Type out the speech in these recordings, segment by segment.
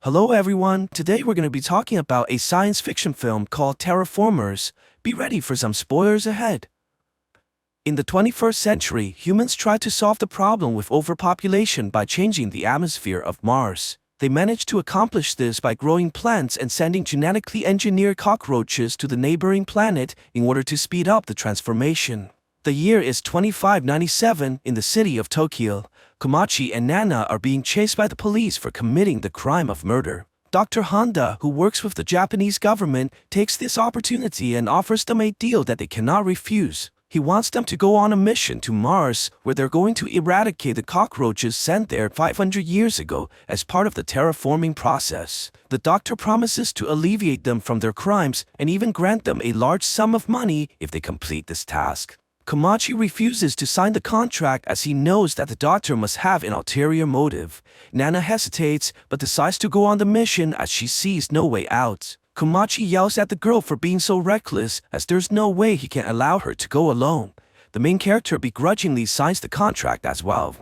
Hello everyone, today we're going to be talking about a science fiction film called Terraformars. Be ready for some spoilers ahead. In the 21st century, humans tried to solve the problem with overpopulation by changing the atmosphere of Mars. They managed to accomplish this by growing plants and sending genetically engineered cockroaches to the neighboring planet in order to speed up the transformation. The year is 2597 in the city of Tokyo. Komachi and Nana are being chased by the police for committing the crime of murder. Dr. Honda, who works with the Japanese government, takes this opportunity and offers them a deal that they cannot refuse. He wants them to go on a mission to Mars, where they're going to eradicate the cockroaches sent there 500 years ago as part of the terraforming process. The doctor promises to alleviate them from their crimes and even grant them a large sum of money if they complete this task. Komachi refuses to sign the contract as he knows that the doctor must have an ulterior motive. Nana hesitates but decides to go on the mission as she sees no way out. Komachi yells at the girl for being so reckless as there's no way he can allow her to go alone. The main character begrudgingly signs the contract as well.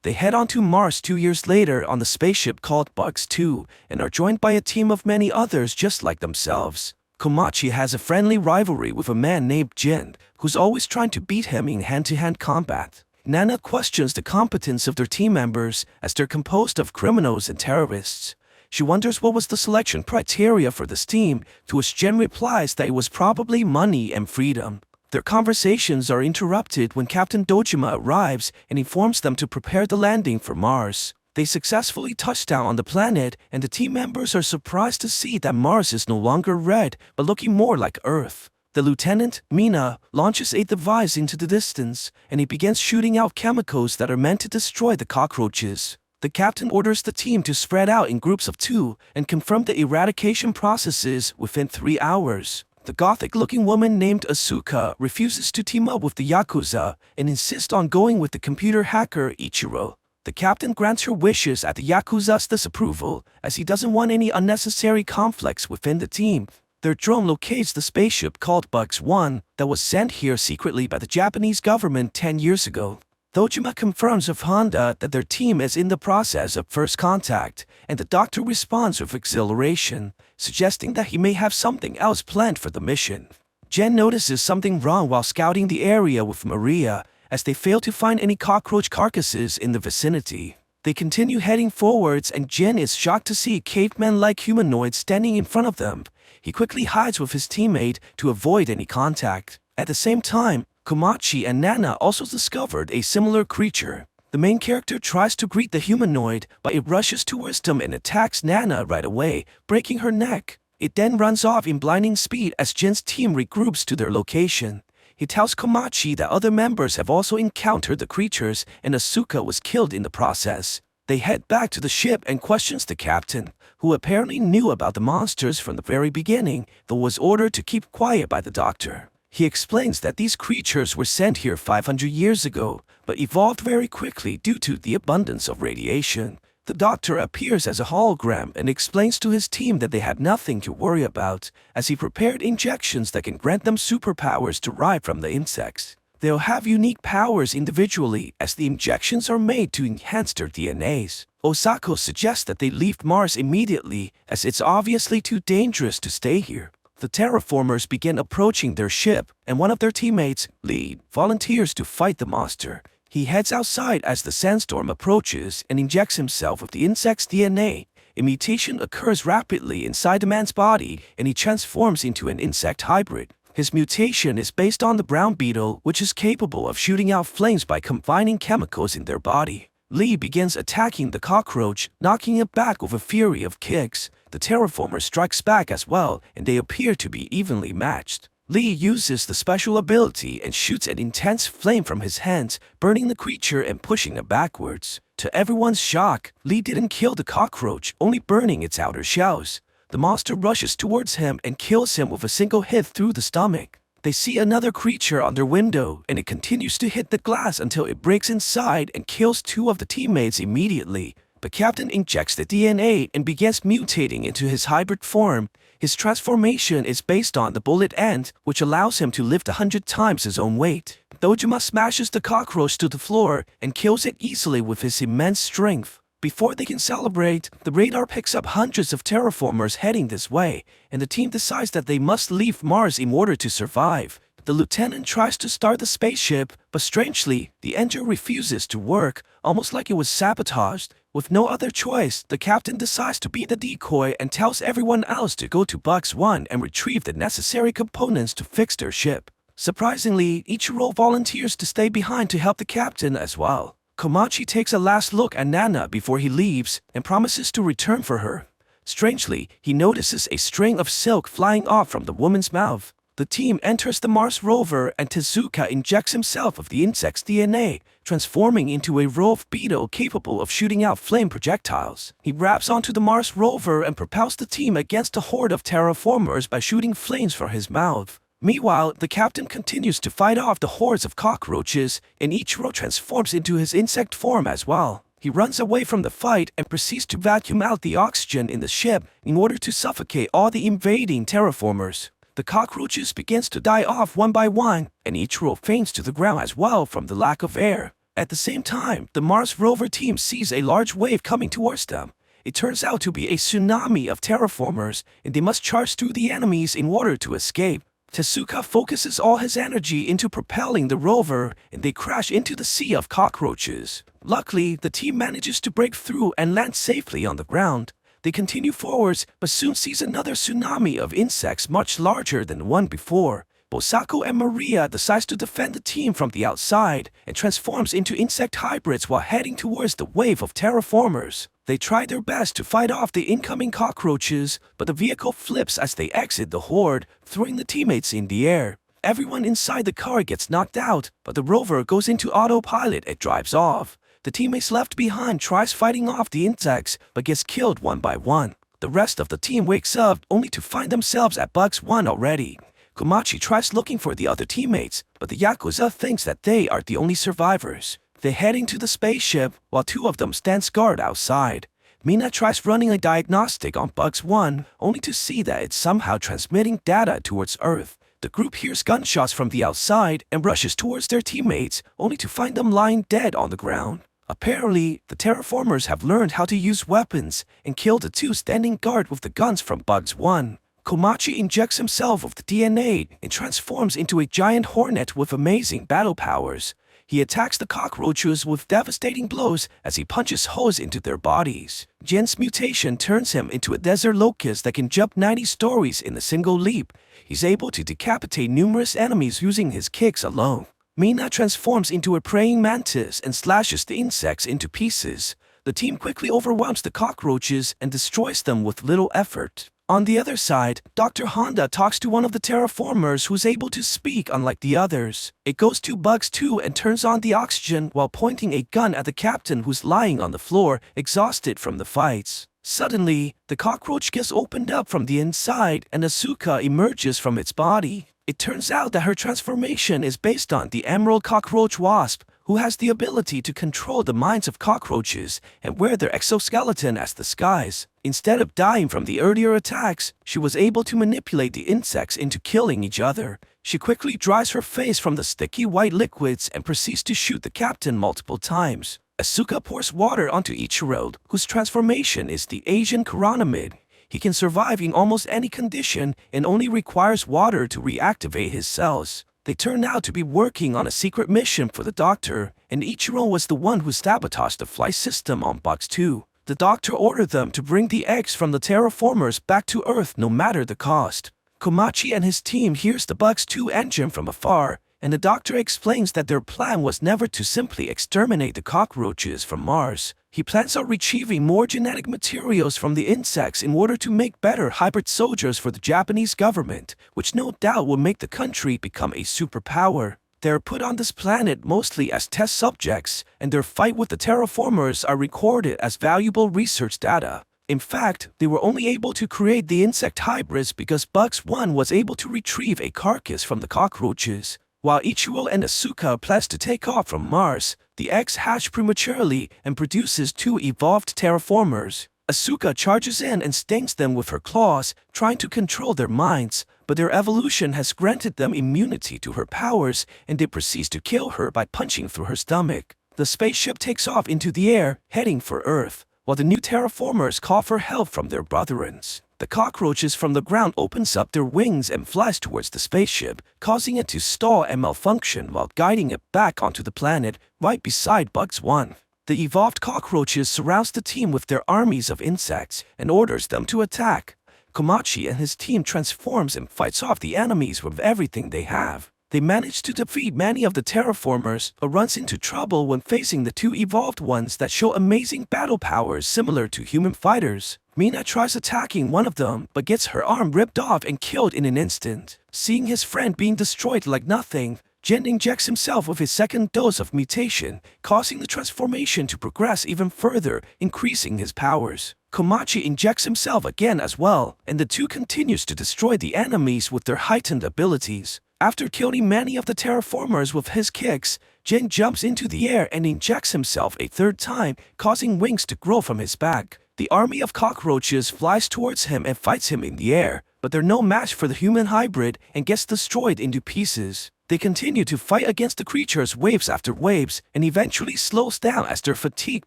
They head on to Mars 2 years later on the spaceship called Bugs 2 and are joined by a team of many others just like themselves. Komachi has a friendly rivalry with a man named Jin, who's always trying to beat him in hand-to-hand combat. Nana questions the competence of their team members as they're composed of criminals and terrorists. She wonders what was the selection criteria for this team, to which Jin replies that it was probably money and freedom. Their conversations are interrupted when Captain Dojima arrives and informs them to prepare the landing for Mars. They successfully touch down on the planet, and the team members are surprised to see that Mars is no longer red, but looking more like Earth. The lieutenant, Mina, launches a device into the distance, and he begins shooting out chemicals that are meant to destroy the cockroaches. The captain orders the team to spread out in groups of 2 and confirm the eradication processes within 3 hours. The gothic-looking woman named Asuka refuses to team up with the Yakuza and insists on going with the computer hacker Ichiro. The captain grants her wishes at the Yakuza's disapproval, as he doesn't want any unnecessary conflicts within the team. Their drone locates the spaceship called Bugs 1 that was sent here secretly by the Japanese government 10 years ago. Dojima confirms with Honda that their team is in the process of first contact, and the doctor responds with exhilaration, suggesting that he may have something else planned for the mission. Jen notices something wrong while scouting the area with Maria, as they fail to find any cockroach carcasses in the vicinity. They continue heading forwards and Jin is shocked to see a caveman-like humanoid standing in front of them. He quickly hides with his teammate to avoid any contact. At the same time, Komachi and Nana also discovered a similar creature. The main character tries to greet the humanoid, but it rushes towards them and attacks Nana right away, breaking her neck. It then runs off in blinding speed as Jin's team regroups to their location. He tells Komachi that other members have also encountered the creatures and Asuka was killed in the process. They head back to the ship and questions the captain, who apparently knew about the monsters from the very beginning, though was ordered to keep quiet by the doctor. He explains that these creatures were sent here 500 years ago, but evolved very quickly due to the abundance of radiation. The doctor appears as a hologram and explains to his team that they had nothing to worry about, as he prepared injections that can grant them superpowers derived from the insects. They'll have unique powers individually, as the injections are made to enhance their DNAs. Osako suggests that they leave Mars immediately, as it's obviously too dangerous to stay here. The terraformers begin approaching their ship, and one of their teammates, Lee, volunteers to fight the monster. He heads outside as the sandstorm approaches and injects himself with the insect's DNA. A mutation occurs rapidly inside the man's body, and he transforms into an insect hybrid. His mutation is based on the brown beetle, which is capable of shooting out flames by combining chemicals in their body. Lee begins attacking the cockroach, knocking it back with a fury of kicks. The terraformer strikes back as well, and they appear to be evenly matched. Lee uses the special ability and shoots an intense flame from his hands, burning the creature and pushing it backwards. To everyone's shock, Lee didn't kill the cockroach, only burning its outer shells. The monster rushes towards him and kills him with a single hit through the stomach. They see another creature on their window, and it continues to hit the glass until it breaks inside and kills 2 of the teammates immediately. The captain injects the DNA and begins mutating into his hybrid form. His transformation is based on the bullet ant, which allows him to lift 100 times his own weight. Dojima smashes the cockroach to the floor and kills it easily with his immense strength. Before they can celebrate, the radar picks up hundreds of terraformers heading this way, and the team decides that they must leave Mars in order to survive. The lieutenant tries to start the spaceship, but strangely, the engine refuses to work, almost like it was sabotaged. With no other choice, the captain decides to be the decoy and tells everyone else to go to Box 1 and retrieve the necessary components to fix their ship. Surprisingly, Ichiro volunteers to stay behind to help the captain as well. Komachi takes a last look at Nana before he leaves and promises to return for her. Strangely, he notices a string of silk flying off from the woman's mouth. The team enters the Mars rover and Tezuka injects himself with the insect's DNA, transforming into a rove beetle capable of shooting out flame projectiles. He grabs onto the Mars rover and propels the team against a horde of terraformers by shooting flames from his mouth. Meanwhile, the captain continues to fight off the hordes of cockroaches, and Ichiro transforms into his insect form as well. He runs away from the fight and proceeds to vacuum out the oxygen in the ship in order to suffocate all the invading terraformers. The cockroaches begins to die off one by one, and Ichiro faints to the ground as well from the lack of air. At the same time, the Mars rover team sees a large wave coming towards them. It turns out to be a tsunami of terraformers, and they must charge through the enemies in order to escape. Tezuka focuses all his energy into propelling the rover, and they crash into the sea of cockroaches. Luckily, the team manages to break through and land safely on the ground. They continue forwards, but soon sees another tsunami of insects much larger than the one before. Bosako and Maria decides to defend the team from the outside and transforms into insect hybrids while heading towards the wave of terraformers. They try their best to fight off the incoming cockroaches, but the vehicle flips as they exit the horde, throwing the teammates in the air. Everyone inside the car gets knocked out, but the rover goes into autopilot and drives off. The teammates left behind tries fighting off the insects, but gets killed one by one. The rest of the team wakes up only to find themselves at Box 1 already. Komachi tries looking for the other teammates, but the Yakuza thinks that they are the only survivors. They head into the spaceship, while two of them stands guard outside. Mina tries running a diagnostic on Box 1, only to see that it's somehow transmitting data towards Earth. The group hears gunshots from the outside and rushes towards their teammates, only to find them lying dead on the ground. Apparently, the terraformers have learned how to use weapons and kill the two standing guard with the guns from Box 1. Komachi injects himself with the DNA and transforms into a giant hornet with amazing battle powers. He attacks the cockroaches with devastating blows as he punches holes into their bodies. Gen's mutation turns him into a desert locust that can jump 90 stories in a single leap. He's able to decapitate numerous enemies using his kicks alone. Mina transforms into a praying mantis and slashes the insects into pieces. The team quickly overwhelms the cockroaches and destroys them with little effort. On the other side, Dr. Honda talks to one of the terraformers who's able to speak unlike the others. It goes to Bugs 2 and turns on the oxygen while pointing a gun at the captain who's lying on the floor, exhausted from the fights. Suddenly, the cockroach gets opened up from the inside and Asuka emerges from its body. It turns out that her transformation is based on the Emerald Cockroach Wasp, who has the ability to control the minds of cockroaches and wear their exoskeleton as disguise. Instead of dying from the earlier attacks, she was able to manipulate the insects into killing each other. She quickly dries her face from the sticky white liquids and proceeds to shoot the captain multiple times. Asuka pours water onto Ichiro, whose transformation is the Asian chironomid. He can survive in almost any condition and only requires water to reactivate his cells. They turn out to be working on a secret mission for the doctor, and Ichiro was the one who sabotaged the flight system on Box 2. The doctor ordered them to bring the eggs from the terraformers back to Earth no matter the cost. Komachi and his team hears the Box 2 engine from afar, and the doctor explains that their plan was never to simply exterminate the cockroaches from Mars. He plans on retrieving more genetic materials from the insects in order to make better hybrid soldiers for the Japanese government, which no doubt will make the country become a superpower. They are put on this planet mostly as test subjects, and their fight with the terraformers are recorded as valuable research data. In fact, they were only able to create the insect hybrids because Bugs 1 was able to retrieve a carcass from the cockroaches. While Ichiro and Asuka plans to take off from Mars, the eggs hatch prematurely and produces two evolved terraformers. Asuka charges in and stings them with her claws, trying to control their minds, but their evolution has granted them immunity to her powers, and they proceed to kill her by punching through her stomach. The spaceship takes off into the air, heading for Earth. while the new terraformers call for help from their brethren. The cockroaches from the ground opens up their wings and flies towards the spaceship, causing it to stall and malfunction while guiding it back onto the planet right beside Bugs 1. The evolved cockroaches surrounds the team with their armies of insects and orders them to attack. Komachi and his team transforms and fights off the enemies with everything they have. They manage to defeat many of the terraformers, but runs into trouble when facing the two evolved ones that show amazing battle powers similar to human fighters. Mina tries attacking one of them, but gets her arm ripped off and killed in an instant. Seeing his friend being destroyed like nothing, Jin injects himself with his second dose of mutation, causing the transformation to progress even further, increasing his powers. Komachi injects himself again as well, and the two continues to destroy the enemies with their heightened abilities. After killing many of the terraformers with his kicks, Jin jumps into the air and injects himself a third time, causing wings to grow from his back. The army of cockroaches flies towards him and fights him in the air, but they're no match for the human hybrid and gets destroyed into pieces. They continue to fight against the creatures waves after waves and eventually slows down as their fatigue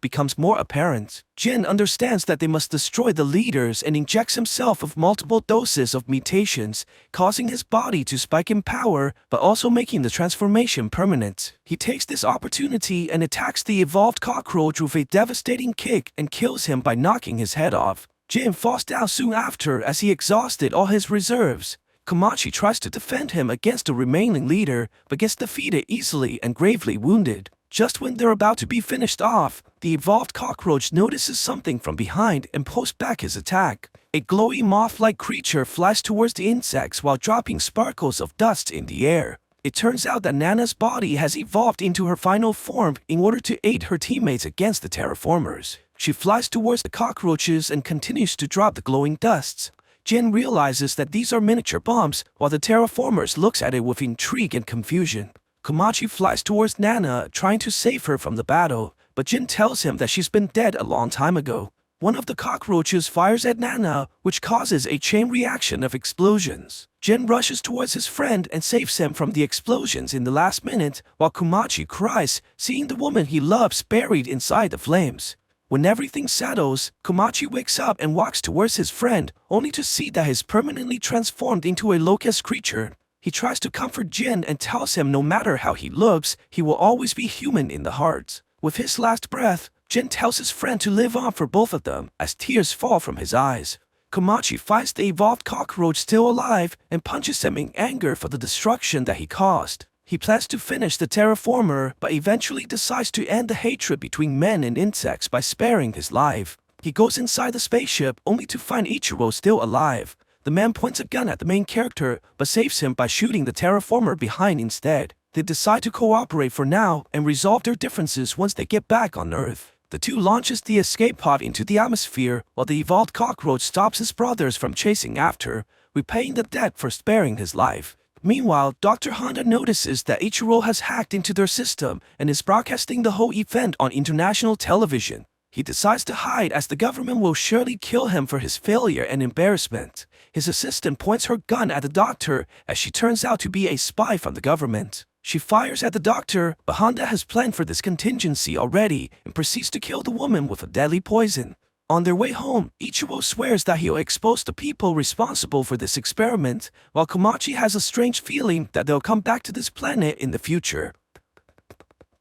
becomes more apparent. Jin understands that they must destroy the leaders and injects himself with multiple doses of mutations, causing his body to spike in power but also making the transformation permanent. He takes this opportunity and attacks the evolved cockroach with a devastating kick and kills him by knocking his head off. Jin falls down soon after as he exhausted all his reserves. Komachi tries to defend him against the remaining leader, but gets defeated easily and gravely wounded. Just when they're about to be finished off, the evolved cockroach notices something from behind and pulls back his attack. A glowy moth-like creature flies towards the insects while dropping sparkles of dust in the air. It turns out that Nana's body has evolved into her final form in order to aid her teammates against the terraformers. She flies towards the cockroaches and continues to drop the glowing dusts. Jin realizes that these are miniature bombs, while the terraformers looks at it with intrigue and confusion. Komachi flies towards Nana, trying to save her from the battle, but Jin tells him that she's been dead a long time ago. One of the cockroaches fires at Nana, which causes a chain reaction of explosions. Jin rushes towards his friend and saves him from the explosions in the last minute, while Komachi cries, seeing the woman he loves buried inside the flames. When everything settles, Komachi wakes up and walks towards his friend, only to see that he's permanently transformed into a locust creature. He tries to comfort Jin and tells him no matter how he looks, he will always be human in the heart. With his last breath, Jin tells his friend to live on for both of them, as tears fall from his eyes. Komachi finds the evolved cockroach still alive and punches him in anger for the destruction that he caused. He plans to finish the terraformer, but eventually decides to end the hatred between men and insects by sparing his life. He goes inside the spaceship only to find Ichiro still alive. The man points a gun at the main character, but saves him by shooting the terraformer behind instead. They decide to cooperate for now and resolve their differences once they get back on Earth. The two launches the escape pod into the atmosphere, while the evolved cockroach stops his brothers from chasing after, repaying the debt for sparing his life. Meanwhile, Dr. Honda notices that Ichiro has hacked into their system and is broadcasting the whole event on international television. He decides to hide as the government will surely kill him for his failure and embarrassment. His assistant points her gun at the doctor as she turns out to be a spy from the government. She fires at the doctor, but Honda has planned for this contingency already and proceeds to kill the woman with a deadly poison. On their way home, Ichiro swears that he'll expose the people responsible for this experiment, while Komachi has a strange feeling that they'll come back to this planet in the future.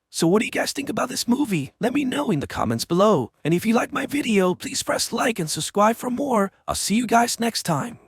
So what do you guys think about this movie? Let me know in the comments below. And if you like my video, please press like and subscribe for more. I'll see you guys next time.